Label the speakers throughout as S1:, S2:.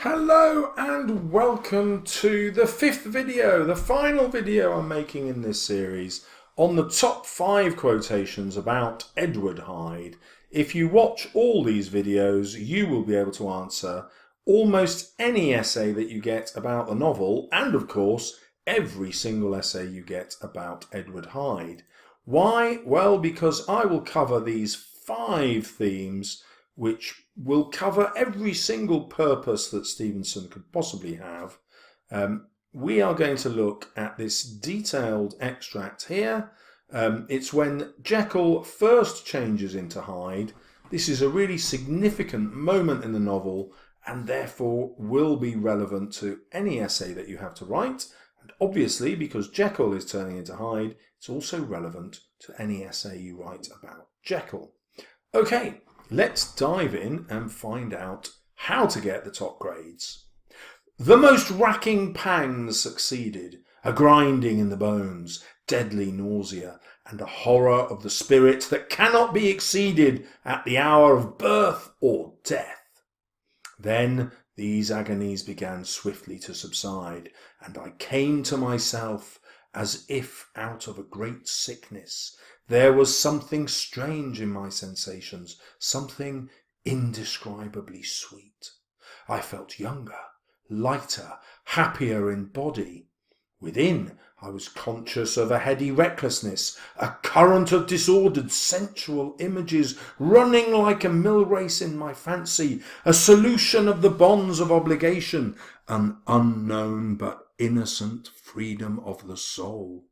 S1: Hello and welcome to the fifth video, the final video I'm making in this series on the top 5 quotations about Edward Hyde. If you watch all these videos, you will be able to answer almost any essay that you get about the novel, and of course every single essay you get about Edward Hyde. Why? Well, because I will cover these 5 themes which will cover every single purpose that Stevenson could possibly have. We are going to look at this detailed extract here. It's when Jekyll first changes into Hyde. This is a really significant moment in the novel and therefore will be relevant to any essay that you have to write. And obviously, because Jekyll is turning into Hyde, it's also relevant to any essay you write about Jekyll. Okay, let's dive in and find out how to get the top grades. The most racking pangs succeeded, a grinding in the bones, deadly nausea, and a horror of the spirit that cannot be exceeded at the hour of birth or death. Then these agonies began swiftly to subside, and I came to myself as if out of a great sickness. There was something strange in my sensations, something indescribably sweet. I felt younger, lighter, happier in body. Within, I was conscious of a heady recklessness, a current of disordered sensual images running like a mill race in my fancy, a solution of the bonds of obligation, an unknown but innocent freedom of the soul.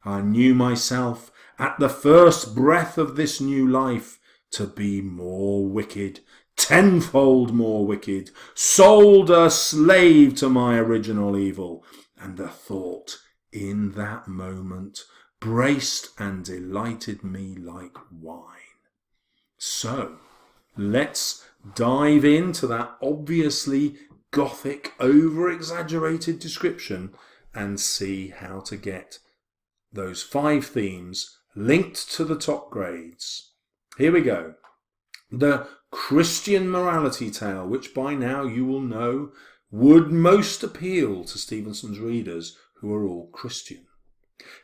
S1: I knew myself, at the first breath of this new life, to be more wicked, tenfold more wicked, sold a slave to my original evil, and the thought in that moment braced and delighted me like wine. So, let's dive into that obviously Gothic, over-exaggerated description and see how to get those 5 themes linked to the top grades. Here we go. The Christian morality tale, which by now you will know would most appeal to Stevenson's readers who are all Christian.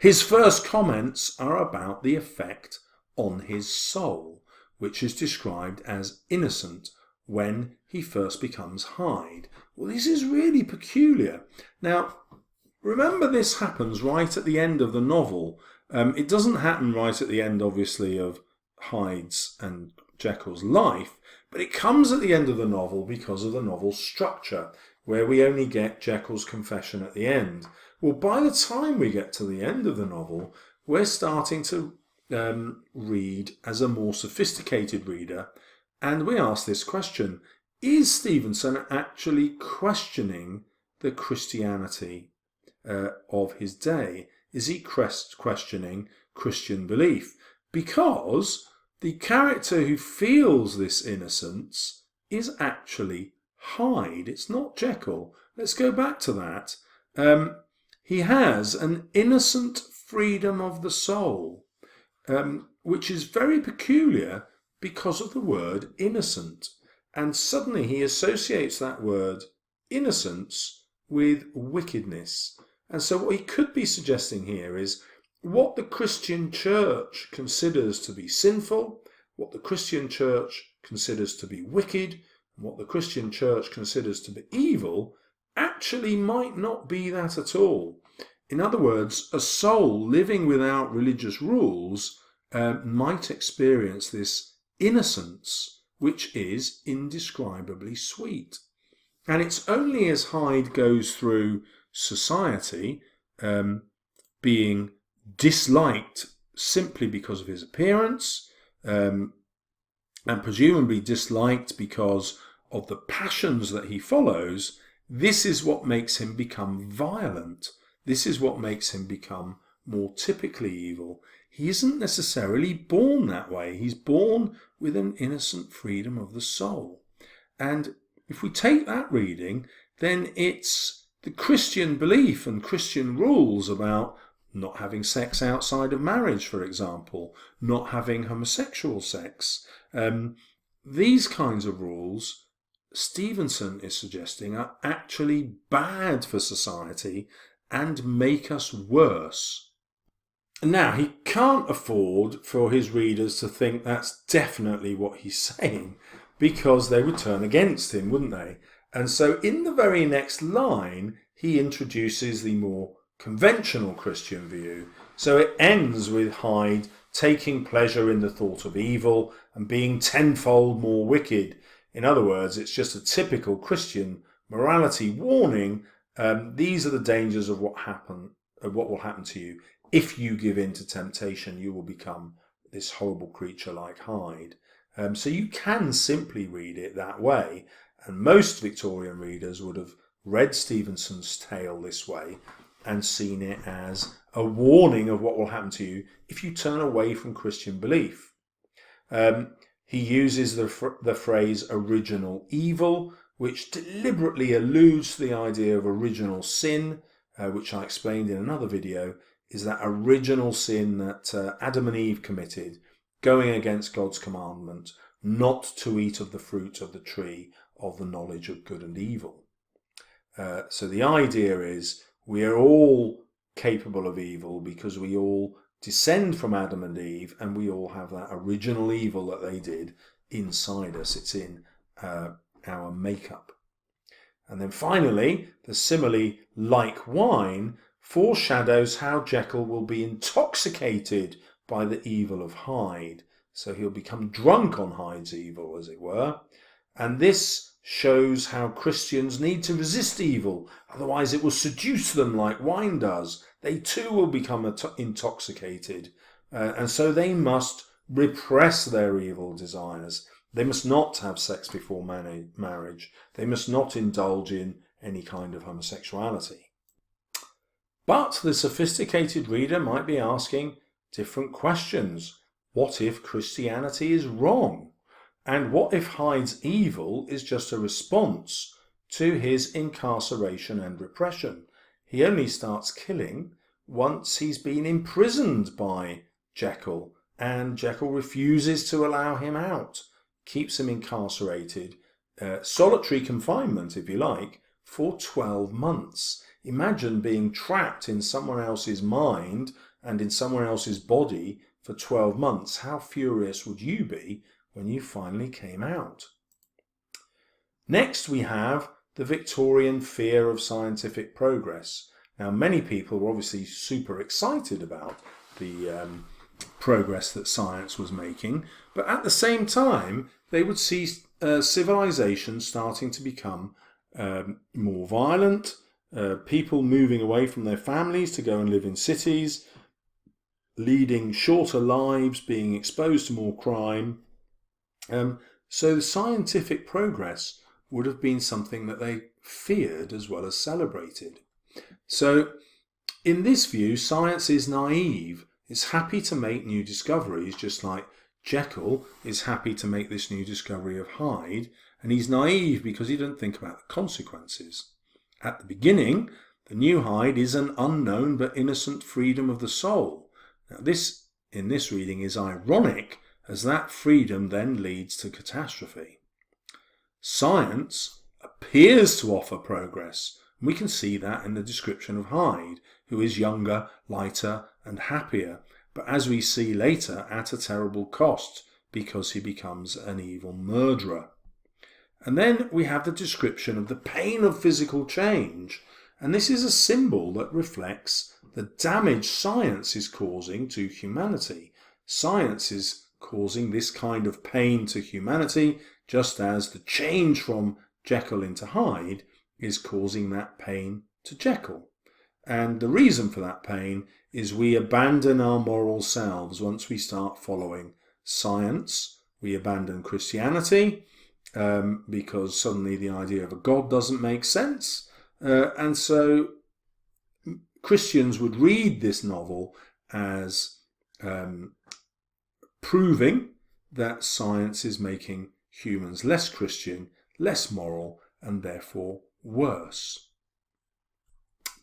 S1: His first comments are about the effect on his soul, which is described as innocent when he first becomes Hyde. Well, this is really peculiar. Now, remember, this happens right at the end of the novel. It doesn't happen right at the end, obviously, of Hyde's and Jekyll's life, but it comes at the end of the novel because of the novel's structure, where we only get Jekyll's confession at the end. Well, by the time we get to the end of the novel, we're starting to read as a more sophisticated reader, and we ask this question: is Stevenson actually questioning the Christianity of his day? Is he questioning Christian belief? Because the character who feels this innocence is actually Hyde. It's not Jekyll. Let's go back to that. He has an innocent freedom of the soul, which is very peculiar because of the word innocent. And suddenly he associates that word innocence with wickedness. And so what he could be suggesting here is what the Christian church considers to be sinful, what the Christian church considers to be wicked, and what the Christian church considers to be evil, actually might not be that at all. In other words, a soul living without religious rules might experience this innocence, which is indescribably sweet. And it's only as Hyde goes through society, being disliked simply because of his appearance, and presumably disliked because of the passions that he follows, this is what makes him become violent. This is what makes him become more typically evil. He isn't necessarily born that way. He's born with an innocent freedom of the soul. And if we take that reading, then it's the Christian belief and Christian rules about not having sex outside of marriage, for example, not having homosexual sex. These kinds of rules Stevenson is suggesting are actually bad for society and make us worse. Now, he can't afford for his readers to think that's definitely what he's saying, because they would turn against him, wouldn't they? And so in the very next line, he introduces the more conventional Christian view. So it ends with Hyde taking pleasure in the thought of evil and being tenfold more wicked. In other words, it's just a typical Christian morality warning. These are the dangers of what will happen to you. If you give in to temptation, you will become this horrible creature like Hyde. So you can simply read it that way. And most Victorian readers would have read Stevenson's tale this way and seen it as a warning of what will happen to you if you turn away from Christian belief. He uses the phrase original evil, which deliberately alludes to the idea of original sin, which I explained in another video, is that original sin that Adam and Eve committed, going against God's commandment not to eat of the fruit of the tree of the knowledge of good and evil. So the idea is we are all capable of evil because we all descend from Adam and Eve, and we all have that original evil that they did inside us. It's in our makeup. And then finally, the simile like wine foreshadows how Jekyll will be intoxicated by the evil of Hyde. So he'll become drunk on Hyde's evil, as it were. And this shows how Christians need to resist evil, otherwise it will seduce them like wine does. They too will become intoxicated, and so they must repress their evil desires. They must not have sex before marriage. They must not indulge in any kind of homosexuality. But the sophisticated reader might be asking different questions. What if Christianity is wrong? And what if Hyde's evil is just a response to his incarceration and repression? He only starts killing once he's been imprisoned by Jekyll, and Jekyll refuses to allow him out, keeps him incarcerated, solitary confinement, if you like, for 12 months. Imagine being trapped in someone else's mind and in someone else's body for 12 months. How furious would you be when you finally came out? Next we have the Victorian fear of scientific progress. Now many people were obviously super excited about the progress that science was making, but at the same time they would see civilization starting to become more violent, people moving away from their families to go and live in cities, leading shorter lives, being exposed to more crime. So the scientific progress would have been something that they feared as well as celebrated. So in this view, science is naive. It's happy to make new discoveries, just like Jekyll is happy to make this new discovery of Hyde, and he's naive because he doesn't think about the consequences. At the beginning, the new Hyde is an unknown but innocent freedom of the soul. Now this, in this reading, is ironic, as that freedom then leads to catastrophe. Science appears to offer progress, and we can see that in the description of Hyde, who is younger, lighter, and happier, but as we see later, at a terrible cost, because he becomes an evil murderer. And then we have the description of the pain of physical change, and this is a symbol that reflects the damage science is causing to humanity. Science is causing this kind of pain to humanity, just as the change from Jekyll into Hyde is causing that pain to Jekyll. And the reason for that pain is we abandon our moral selves once we start following science. We abandon Christianity because suddenly the idea of a God doesn't make sense. And so Christians would read this novel as proving that science is making humans less Christian, less moral, and therefore worse.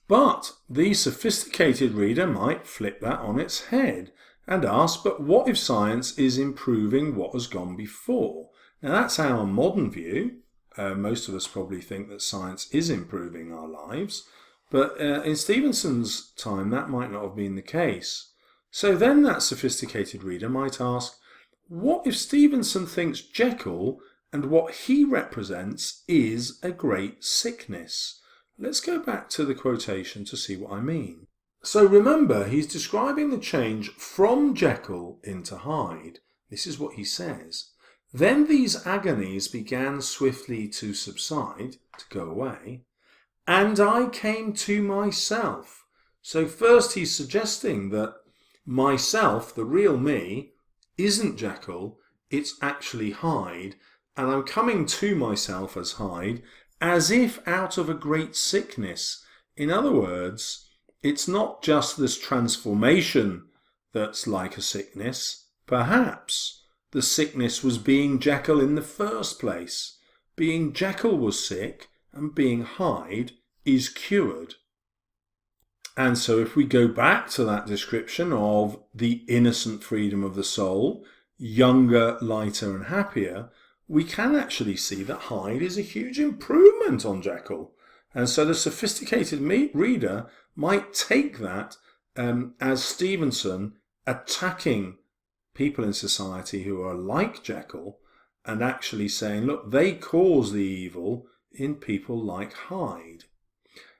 S1: But the sophisticated reader might flip that on its head and ask, but what if science is improving what has gone before? Now that's our modern view. Most of us probably think that science is improving our lives, but in Stevenson's time that might not have been the case. So then that sophisticated reader might ask, what if Stevenson thinks Jekyll and what he represents is a great sickness? Let's go back to the quotation to see what I mean. So remember, he's describing the change from Jekyll into Hyde. This is what he says. Then these agonies began swiftly to subside, to go away, and I came to myself. So first he's suggesting that myself, the real me, isn't Jekyll, it's actually Hyde, and I'm coming to myself as Hyde, as if out of a great sickness. In other words, it's not just this transformation that's like a sickness. Perhaps the sickness was being Jekyll in the first place. Being Jekyll was sick, and being Hyde is cured. And so if we go back to that description of the innocent freedom of the soul, younger, lighter and happier, we can actually see that Hyde is a huge improvement on Jekyll. And so the sophisticated reader might take that as Stevenson attacking people in society who are like Jekyll and actually saying, look, they cause the evil in people like Hyde.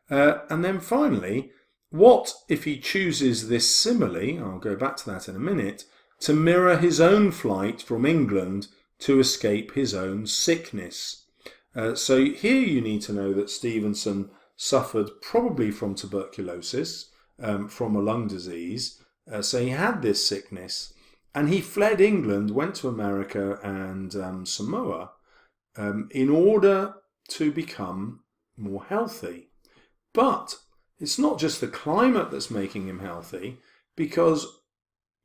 S1: And then finally, what if he chooses this simile, I'll go back to that in a minute, to mirror his own flight from England to escape his own sickness? So here you need to know that Stevenson suffered probably from tuberculosis, from a lung disease. So he had this sickness and he fled England, went to America and Samoa in order to become more healthy. But it's not just the climate that's making him healthy, because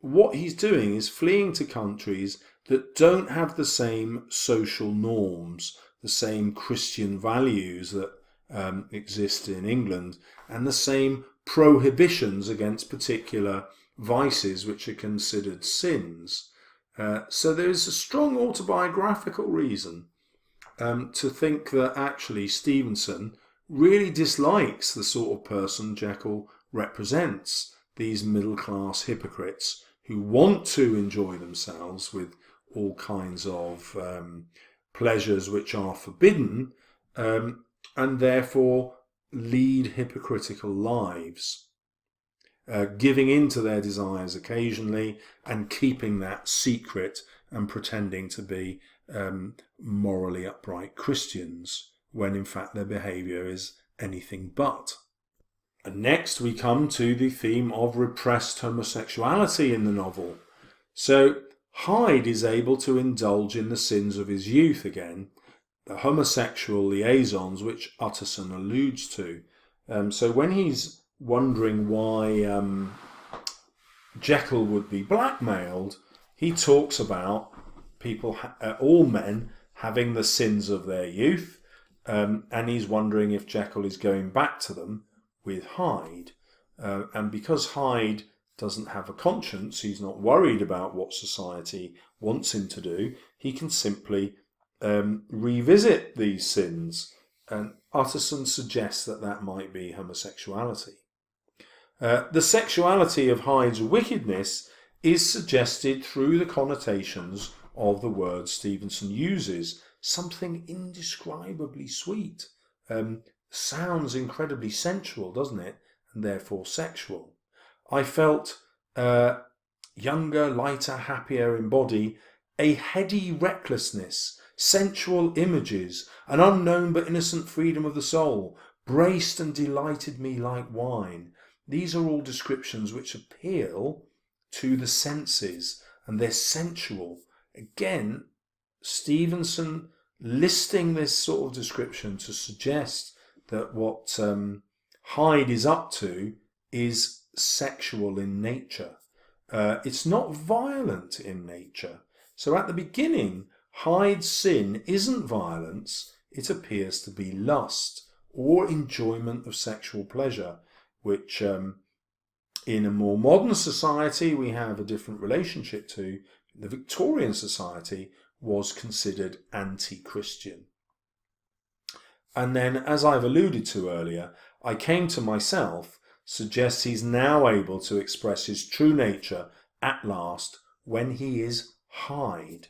S1: what he's doing is fleeing to countries that don't have the same social norms, the same Christian values that exist in England, and the same prohibitions against particular vices which are considered sins. So there is a strong autobiographical reason to think that actually Stevenson really dislikes the sort of person Jekyll represents, these middle-class hypocrites who want to enjoy themselves with all kinds of pleasures which are forbidden, and therefore lead hypocritical lives, giving in to their desires occasionally and keeping that secret and pretending to be morally upright Christians, when in fact their behaviour is anything but. And next we come to the theme of repressed homosexuality in the novel. So Hyde is able to indulge in the sins of his youth again, the homosexual liaisons which Utterson alludes to. So when he's wondering why Jekyll would be blackmailed, he talks about people, all men, having the sins of their youth, and he's wondering if Jekyll is going back to them with Hyde. And because Hyde doesn't have a conscience, he's not worried about what society wants him to do, he can simply revisit these sins. And Utterson suggests that that might be homosexuality. The sexuality of Hyde's wickedness is suggested through the connotations of the word Stevenson uses. Something indescribably sweet. Sounds incredibly sensual, doesn't it? And therefore sexual. I felt younger, lighter, happier in body, a heady recklessness, sensual images, an unknown but innocent freedom of the soul, braced and delighted me like wine. These are all descriptions which appeal to the senses, and they're sensual. Again, Stevenson listing this sort of description to suggest that what Hyde is up to is sexual in nature. It's not violent in nature. So at the beginning, Hyde's sin isn't violence, it appears to be lust or enjoyment of sexual pleasure, which in a more modern society we have a different relationship to. The Victorian society was considered anti-Christian. And then, as I've alluded to earlier, I came to myself suggests he's now able to express his true nature at last when he is Hyde.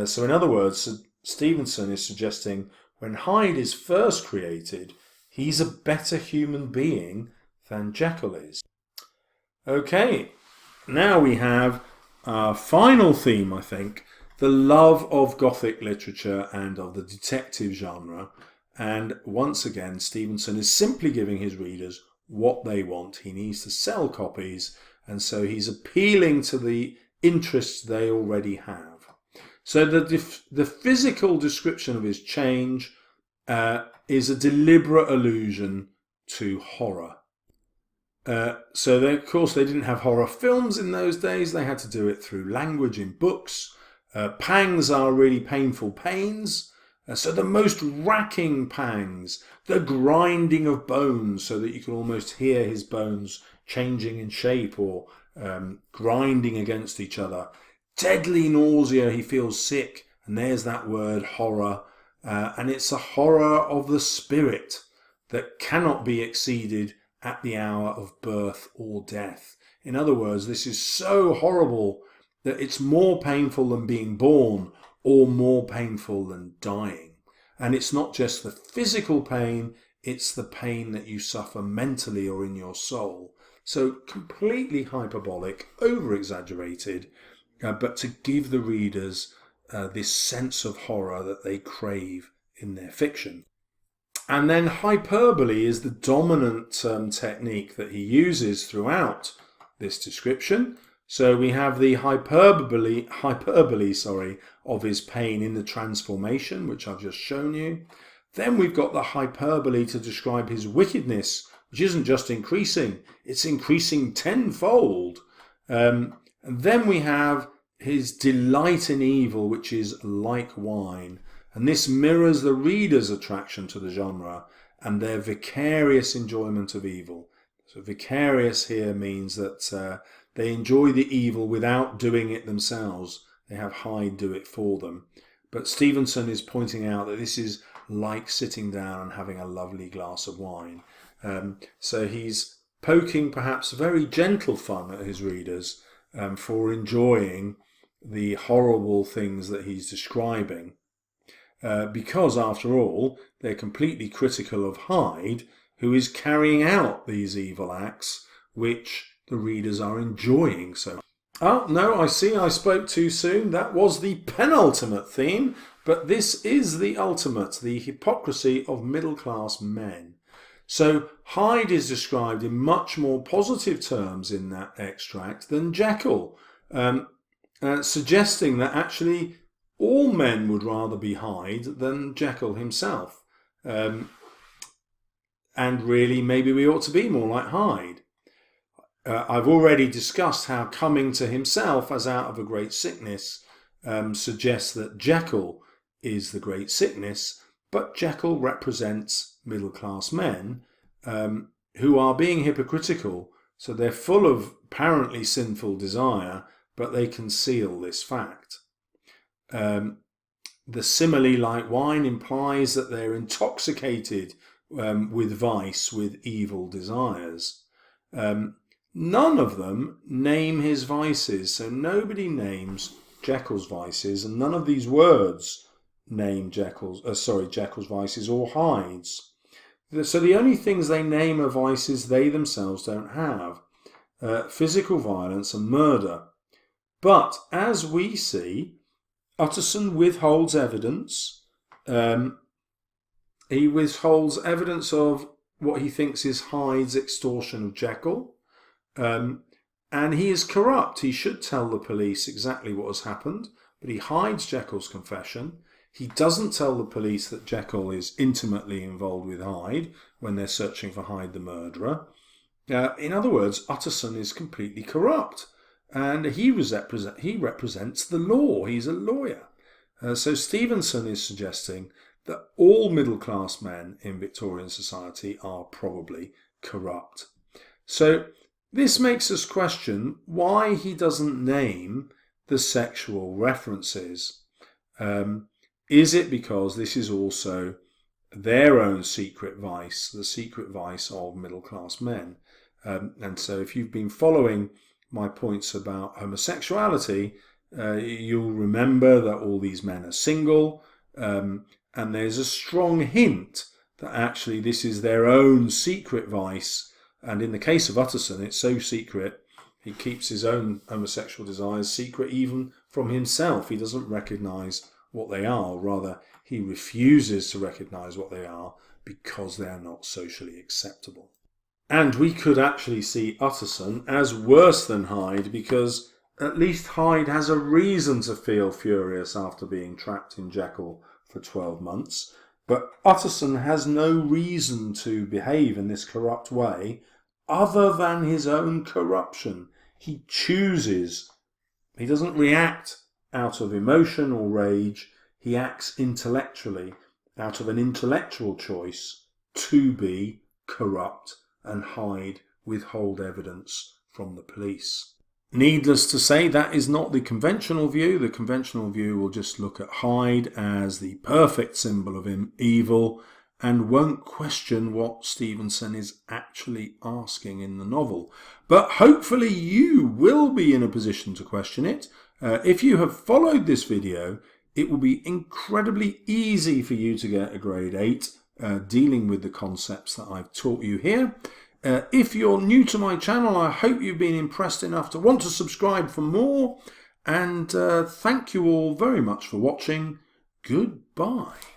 S1: So in other words, Stevenson is suggesting when Hyde is first created, he's a better human being than Jekyll is. Okay, now we have our final theme, I think, the love of Gothic literature and of the detective genre. And once again, Stevenson is simply giving his readers what they want. He needs to sell copies, and so he's appealing to the interests they already have. So the physical description of his change is a deliberate allusion to horror. So of course they didn't have horror films in those days. They had to do it through language in books. Pangs are really painful pains. So the most racking pangs, the grinding of bones so that you can almost hear his bones changing in shape or grinding against each other. Deadly nausea, he feels sick, and there's that word horror. And it's a horror of the spirit that cannot be exceeded at the hour of birth or death. In other words, this is so horrible that it's more painful than being born or more painful than dying. And it's not just the physical pain, it's the pain that you suffer mentally or in your soul. So completely hyperbolic, over-exaggerated, but to give the readers this sense of horror that they crave in their fiction. And then hyperbole is the dominant technique that he uses throughout this description. So we have the hyperbole of his pain in the transformation, which I've just shown you. Then we've got the hyperbole to describe his wickedness, which isn't just increasing, it's increasing tenfold. And then we have his delight in evil, which is like wine. And this mirrors the reader's attraction to the genre and their vicarious enjoyment of evil. So vicarious here means that they enjoy the evil without doing it themselves. They have Hyde do it for them. But Stevenson is pointing out that this is like sitting down and having a lovely glass of wine. So he's poking perhaps very gentle fun at his readers for enjoying the horrible things that he's describing. Because, after all, they're completely critical of Hyde, who is carrying out these evil acts, which the readers are enjoying so much. Oh, no, I see I spoke too soon. That was the penultimate theme, but this is the ultimate, the hypocrisy of middle-class men. So Hyde is described in much more positive terms in that extract than Jekyll, suggesting that actually all men would rather be Hyde than Jekyll himself. And really, maybe we ought to be more like Hyde. I've already discussed how coming to himself as out of a great sickness suggests that Jekyll is the great sickness, but Jekyll represents middle-class men who are being hypocritical, so they're full of apparently sinful desire, but they conceal this fact. The simile like wine implies that they're intoxicated with vice, with evil desires. None of them name his vices, so nobody names Jekyll's vices, and none of these words name Jekyll's vices or Hyde's. So the only things they name are vices they themselves don't have: physical violence and murder. But as we see, Utterson withholds evidence. He withholds evidence of what he thinks is Hyde's extortion of Jekyll. And he is corrupt. He should tell the police exactly what has happened, but he hides Jekyll's confession. He doesn't tell the police that Jekyll is intimately involved with Hyde when they're searching for Hyde the murderer. In other words, Utterson is completely corrupt, and he represents the law. He's a lawyer. So Stevenson is suggesting that all middle-class men in Victorian society are probably corrupt. So this makes us question why he doesn't name the sexual references. Is it because this is also their own secret vice, the secret vice of middle-class men. And so if you've been following my points about homosexuality, you'll remember that all these men are single, and there's a strong hint that actually this is their own secret vice. And in the case of Utterson, it's so secret, he keeps his own homosexual desires secret even from himself. He doesn't recognise what they are, or rather, he refuses to recognise what they are because they are not socially acceptable. And we could actually see Utterson as worse than Hyde, because at least Hyde has a reason to feel furious after being trapped in Jekyll for 12 months. But Utterson has no reason to behave in this corrupt way other than his own corruption. He chooses. He doesn't react out of emotion or rage. He acts intellectually, out of an intellectual choice to be corrupt and withhold evidence from the police. Needless to say, that is not the conventional view. The conventional view will just look at Hyde as the perfect symbol of evil and won't question what Stevenson is actually asking in the novel. But hopefully you will be in a position to question it. If you have followed this video, it will be incredibly easy for you to get a grade 8 dealing with the concepts that I've taught you here. If you're new to my channel, I hope you've been impressed enough to want to subscribe for more. And thank you all very much for watching. Goodbye.